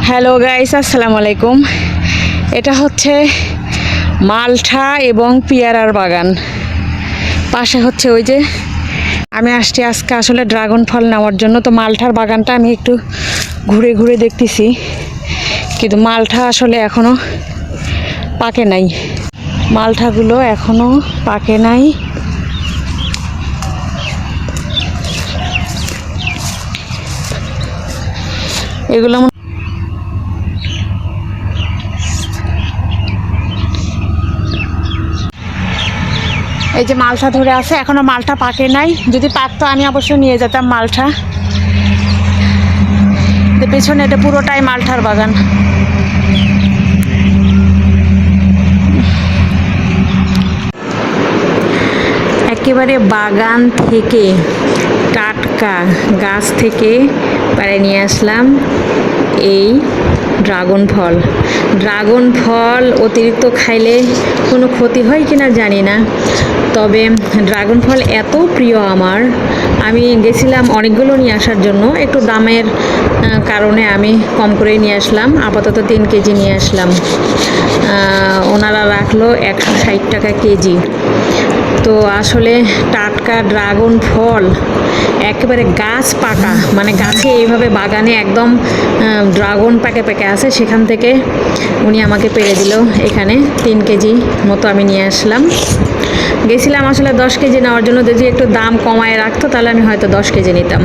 Hello guys, আসসালামু আলাইকুম। এটা হচ্ছে মালটা এবং পেয়ারার বাগান। পাশে হচ্ছে ওই যে আমি আসছি আজকে আসলে ড্রাগন ফল নেওয়ার জন্য। তো মালটার বাগানটা আমি একটু ঘুরে ঘুরে দেখতেছি, কিন্তু মালটা আসলে এখনো পাকে নাই। মালটাগুলো এখনো পাকে নাই। এগুলো এই যে মালটা ধরে আছে, এখনো মালটা পাকে নাই। যদি পাকতো আমি অবশ্যই নিয়ে যেতাম মালটা। পেছনে এটা পুরোটাই মালটার বাগান। একেবারে বাগান থেকে টাটকা গাছ থেকে পাড়ে নিয়ে আসলাম এই ড্রাগন ফল। ড্রাগন ফল অতিরিক্ত খাইলে কোনো ক্ষতি হয় কিনা জানি না, তবে ড্রাগন ফল এত প্রিয় আমার, আমি গেছিলাম অনেকগুলো নিয়ে আসার জন্য। একটু দামের কারণে আমি কম করেই নিয়ে আসলাম, আপাতত 3 কেজি নিয়ে আসলাম। ওনারা রাখলো 160 টাকা কেজি। তো আসলে টাটকা ড্রাগন ফল একেবারে গাছ পাকা, মানে গাছে এইভাবে বাগানে একদম ড্রাগন পাকে পাকে আছে, সেখান থেকে উনি আমাকে পেড়ে দিল। এখানে 3 কেজি মতো আমি নিয়ে আসলাম। গেছিলাম আসলে 10 কেজি নেওয়ার জন্য, যদি একটু দাম কমায় রাখতো তাহলে আমি হয়তো 10 কেজি নিতাম।